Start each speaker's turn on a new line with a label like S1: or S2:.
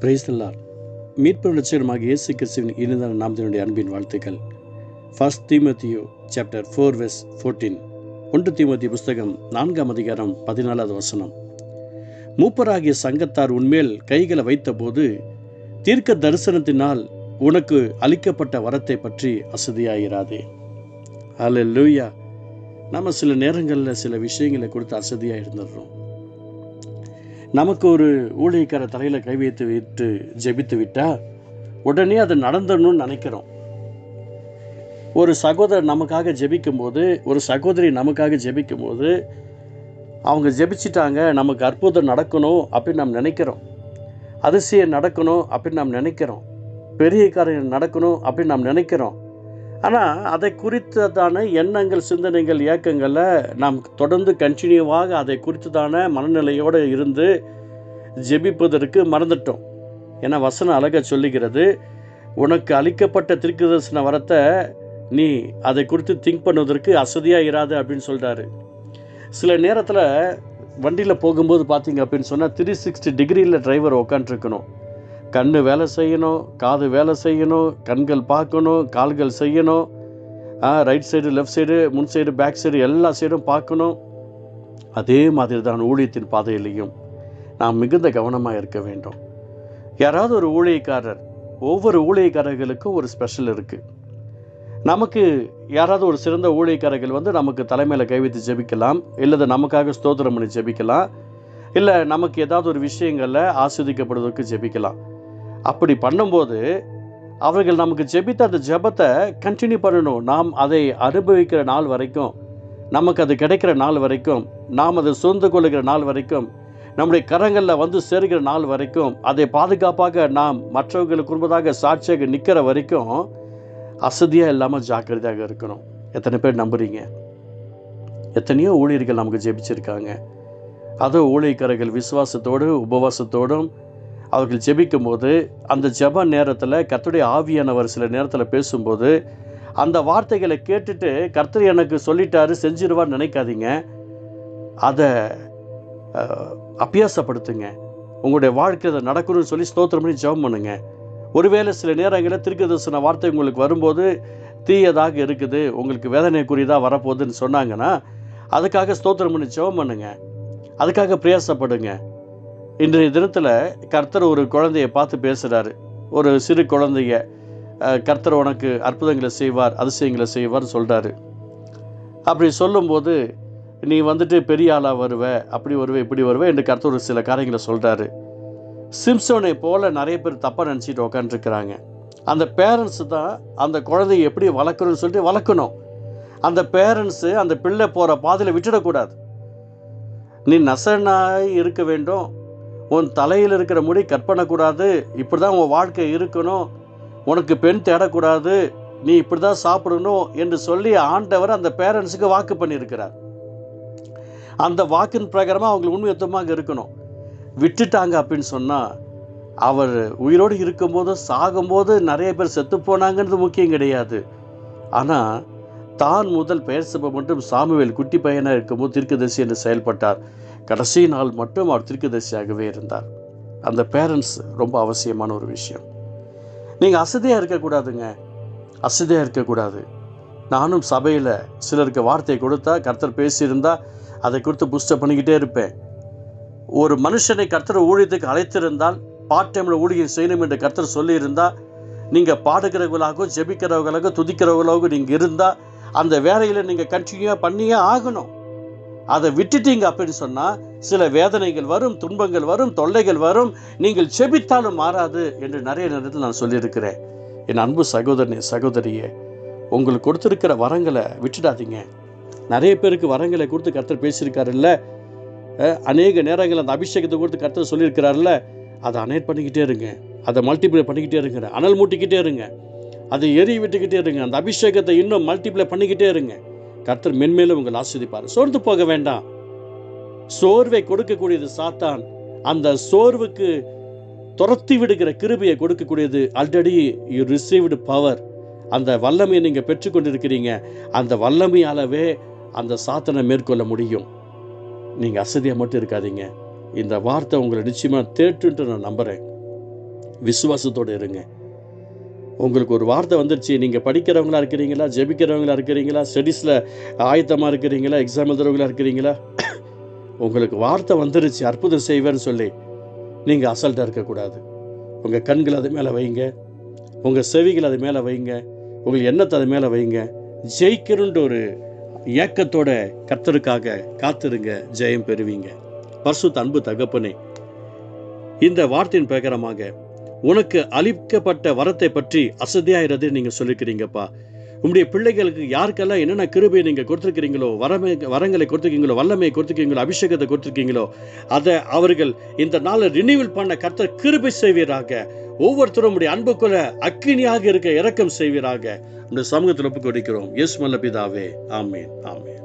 S1: Praise the Lord. மீட்பு ரட்சகருமாக இயேசு கிறிஸ்துவின் இனிதான நாமத்தினுடைய அன்பின் வாழ்த்துக்கள். 1 தீமோத்தேயு சாப்டர் 4 verse 14. 1 தீமோத்தேயு புஸ்தகம் 4ஆம் அதிகாரம் 14வது வசனம். மூப்பராகிய சங்கத்தார் உன்மேல் கைகளை வைத்தபோது தீர்க்க தரிசனத்தினால் உனக்கு அளிக்கப்பட்ட வரத்தை பற்றி அசதியாயிராதே. ஹல்லேலூயா. நம்ம சில நேரங்களில் சில விஷயங்களை கொடுத்து அசதியாக இருந்துடுறோம். நமக்கு ஒரு ஊழியக்கார தலையில் கை வைத்து விட்டு ஜெபித்து விட்டால் உடனே அது நடந்துடணும்னு நினைக்கிறோம். ஒரு சகோதரர் நமக்காக ஜெபிக்கும் போது, ஒரு சகோதரி நமக்காக ஜெபிக்கும் போது, அவங்க ஜெபிச்சிட்டாங்க, நமக்கு அற்புதம் நடக்கணும் அப்படின்னு நாம் நினைக்கிறோம். அதிசயம் நடக்கணும் அப்படின்னு நாம் நினைக்கிறோம். பெரிய காரியம் நடக்கணும் அப்படின்னு நாம் நினைக்கிறோம். ஆனால் அதை குறித்ததான எண்ணங்கள், சிந்தனைகள், இயக்கங்களில் நாம் தொடர்ந்து கண்டினியூவாக அதை குறித்ததான மனநிலையோடு இருந்து ஜெபிப்பதற்கு மறந்துட்டோம். ஏன்னா வசனம் அழகாக சொல்லுகிறது, உனக்கு அளிக்கப்பட்ட தீர்க்கதரிசன வரத்தை நீ அதை குறித்து திங்க் பண்ணுவதற்கு அசதியாக இராது அப்படின்னு சொல்கிறாரு. சில நேரத்தில் வண்டியில் போகும்போது பார்த்தீங்க அப்படின்னு சொன்னால் 360 டிகிரியில் டிரைவர் உட்காண்ட்ருக்கணும். கண் வேலை செய்யணும், காது வேலை செய்யணும், கண்கள் பார்க்கணும், கால்கள் செய்யணும், ரைட் சைடு, லெஃப்ட் சைடு, முன் சைடு, பேக் சைடு, எல்லா சைடும் பார்க்கணும். அதே மாதிரி தான் ஊழியத்தின் பாதையிலையும் நாம் மிகுந்த கவனமாக இருக்க வேண்டும். யாராவது ஒரு ஊழியக்காரர், ஒவ்வொரு ஊழியக்காரர்களுக்கும் ஒரு ஸ்பெஷல் இருக்குது. நமக்கு யாராவது ஒரு சிறந்த ஊழியக்காரர்கள் நமக்கு தலைமையில் கை வைத்து ஜெபிக்கலாம், இல்லை நமக்காக ஸ்தோத்திரம் பண்ணி ஜெபிக்கலாம், இல்லை நமக்கு ஏதாவது ஒரு விஷயங்களில் ஆஸ்வதிக்கப்படுவதற்கு ஜெபிக்கலாம். அப்படி பண்ணும்போது அவர்கள் நமக்கு ஜெபித்த அந்த ஜெபத்தை கண்டினியூ பண்ணணும். நாம் அதை அனுபவிக்கிற நாள் வரைக்கும், நமக்கு அது கிடைக்கிற நாள் வரைக்கும், நாம் அதை சூழ்ந்து கொள்ளுகிற நாள் வரைக்கும், நம்முடைய கரங்களில் சேருகிற நாள் வரைக்கும், அதை பாதுகாப்பாக நாம் மற்றவர்களுக்கு முன்பதாக சாட்சியாக நிற்கிற வரைக்கும் அசதியாக இல்லாமல் ஜாக்கிரதையாக இருக்கணும். எத்தனை பேர் நம்புறீங்க? எத்தனையோ ஊழியர்கள் நமக்கு ஜெபிச்சிருக்காங்க. அதுவும் ஊழியக்காரர்கள் விசுவாசத்தோடு உபவாசத்தோடும் அவர்கள் ஜெபிக்கும் போது, அந்த ஜெப நேரத்தில் கர்த்தருடைய ஆவியானவர் சில நேரத்தில் பேசும்போது, அந்த வார்த்தைகளை கேட்டுட்டு கர்த்தர் எனக்கு சொல்லிட்டாரு செஞ்சிருவான்னு நினைக்காதீங்க. அதை அபியாசப்படுத்துங்க. உங்களுடைய வாழ்க்கை அதை நடக்கணும்னு சொல்லி ஸ்தோத்திரம் பண்ணி ஜெபம் பண்ணுங்க. ஒருவேளை சில நேரங்களில் தீர்க்கதரிசன வார்த்தை உங்களுக்கு வரும்போது தீயதாக இருக்குது, உங்களுக்கு வேதனைக்குரியதாக வரப்போகுதுன்னு சொன்னாங்கன்னா அதுக்காக ஸ்தோத்திரம் பண்ணி ஜெபம் பண்ணுங்க. அதுக்காக பிரயாசப்படுங்க. இன்றைய தினத்தில் கர்த்தர் ஒரு குழந்தையை பார்த்து பேசுகிறாரு. ஒரு சிறு குழந்தைய கர்த்தர் உனக்கு அற்புதங்களை செய்வார், அதிசயங்களை செய்வார்னு சொல்கிறாரு. அப்படி சொல்லும்போது நீ பெரிய ஆளாக வருவ, அப்படி வருவே, இப்படி வருவே என்று கர்த்தர் ஒரு சில காரியங்களை சொல்கிறாரு. சிம்சோனை போல் நிறைய பேர் தப்பாக நினச்சிட்டு உக்காந்துருக்கிறாங்க. அந்த பேரண்ட்ஸு தான் அந்த குழந்தைய எப்படி வளர்க்கணும்னு சொல்லிட்டு வளர்க்கணும். அந்த பேரண்ட்ஸு அந்த பிள்ளை போகிற பாதையில் விட்டுடக்கூடாது. நீ நசனாய் இருக்க வேண்டும், உன் தலையில் இருக்கிற முடி கட் பண்ணக்கூடாது, இப்படி தான் உன் வாழ்க்கை இருக்கணும், உனக்கு பெண் தேடக்கூடாது, நீ இப்படி தான் சாப்பிடணும் என்று சொல்லி ஆண்டவர் அந்த பேரண்ட்ஸுக்கு வாக்கு பண்ணியிருக்கிறார். அந்த வாக்கின் பிரகாரமாக அவங்களுக்கு உண்மையுத்தமாக இருக்கணும். விட்டுட்டாங்க அப்படின்னு சொன்னால், அவர் உயிரோடு இருக்கும்போது சாகும்போது நிறைய பேர் செத்து போனாங்கிறது முக்கியம் கிடையாது. ஆனால் தான் முதல் பெயர் சபை மட்டும் சாமுவேல் குட்டி பையனாக இருக்கும்போது தீர்க்கதரிசி என்று செயல்பட்டார். கடைசி நாள் மட்டும் அவர் தீர்க்கதரிசியாகவே இருந்தார். அந்த பேரண்ட்ஸ் ரொம்ப அவசியமான ஒரு விஷயம். நீங்கள் அசதியாக இருக்கக்கூடாதுங்க, அசதியாக இருக்கக்கூடாது. நானும் சபையில் சிலருக்கு வார்த்தையை கொடுத்தா, கர்த்தர் பேசியிருந்தா அதை கொடுத்து புஸ்டப் பண்ணிக்கிட்டே இருப்பேன். ஒரு மனுஷனை கர்த்தர் ஊழியத்துக்கு அழைத்திருந்தால், பார்ட் டைமில் ஊழியம் செய்யணும் என்று கர்த்தர் சொல்லியிருந்தால், நீங்கள் பாடுகிறவர்களாகவும் ஜெபிக்கிறவர்களாகவும் துதிக்கிறவர்களாகவும் நீங்கள் இருந்தால் அந்த வேலையில் நீங்கள் கண்டினியூவாக பண்ணியே ஆகணும். அதை விட்டுட்டீங்க அப்படின்னு சொன்னால் சில வேதனைகள் வரும், துன்பங்கள் வரும், தொல்லைகள் வரும், நீங்கள் ஜெபித்தாலும் மாறாது என்று நிறைய நேரத்தில் நான் சொல்லியிருக்கிறேன். என் அன்பு சகோதரனே, சகோதரியே, உங்களுக்கு கொடுத்துருக்கிற வரங்களை விட்டுடாதீங்க. நிறைய பேருக்கு வரங்களை கொடுத்து கர்த்தர் பேசியிருக்காருல்ல, அநேக நேரங்கள் அந்த அபிஷேகத்தை கொடுத்து கர்த்தர் சொல்லியிருக்கிறாருல்ல, அதை அனேட் பண்ணிக்கிட்டே இருங்க, அதை மல்டிப்ளை பண்ணிக்கிட்டே இருங்க, அனல் மூட்டிக்கிட்டே இருங்க, அதை எரி விட்டுக்கிட்டே இருங்க, அந்த அபிஷேகத்தை இன்னும் மல்டிப்ளை பண்ணிக்கிட்டே இருங்க. கர்த்தர் மென்மேலும் உங்களை ஆசீர்வதிப்பார். சோர்ந்து போக வேண்டாம். சோர்வை கொடுக்கக்கூடியது சாத்தான். அந்த சோர்வுக்கு துரத்தி விடுகிற கிருபையை கொடுக்கக்கூடியது ஆல்ரெடி யூ ரிசீவ்டு பவர். அந்த வல்லமையை நீங்கள் பெற்றுக்கொண்டிருக்கிறீங்க. அந்த வல்லமையாலவே அந்த சாத்தானை மேற்கொள்ள முடியும். நீங்கள் அசதியாக மட்டும் இருக்காதீங்க. இந்த வார்த்தை உங்களை நிச்சயமாக தேற்றுன்ட்டு நான் நம்புகிறேன். விசுவாசத்தோடு இருங்க. உங்களுக்கு ஒரு வார்த்தை வந்துருச்சு, நீங்கள் படிக்கிறவங்களா இருக்கிறீங்களா, ஜெபிக்கிறவங்களா இருக்கிறீங்களா, ஸ்டடீஸில் ஆயத்தமாக இருக்கிறீங்களா, எக்ஸாம் எழுதுறவங்களா இருக்கிறீங்களா, உங்களுக்கு வார்த்தை வந்துருச்சு அற்புதம் செய்வேன்னு சொல்லி நீங்கள் அசல்ட்டாக இருக்கக்கூடாது. உங்கள் கண்கள் அது மேலே வைங்க, உங்கள் செவிகள் அது மேலே வைங்க, உங்கள் எண்ணத்தை அது மேலே வைங்க. ஜெயிக்கணுன்ற ஒரு ஏக்கத்தோட கர்த்தருக்காக காத்திருங்க, ஜெயம் பெறுவீங்க. பரிசுத்த அன்பு தகப்பனே, இந்த வார்த்தையின் பிரகாரமாக உனக்கு அளிக்கப்பட்ட வரத்தை பற்றி அசதியாகிறது நீங்கள் சொல்லிக்கிறீங்கப்பா. உங்களுடைய பிள்ளைகளுக்கு யாருக்கெல்லாம் என்னென்ன கிருபையை நீங்கள் கொடுத்துருக்கிறீங்களோ, வரங்களை கொடுத்துருக்கீங்களோ, வல்லமையை கொடுத்துருக்கீங்களோ, அபிஷேகத்தை கொடுத்துருக்கீங்களோ, அதை அவர்கள் இந்த நாளை ரினியூவல் பண்ண கர்த்தர் கிருபை செய்வீராக. ஒவ்வொருத்தரும் உடைய அன்புக்குள்ள அக்கினியாக இருக்க இரக்கம் செய்வீராக. இந்த சமூகத்தில் ஒப்புக் கொடுக்கிறோம். இயேசு நல்ல பிதாவே, ஆமென், ஆமென்.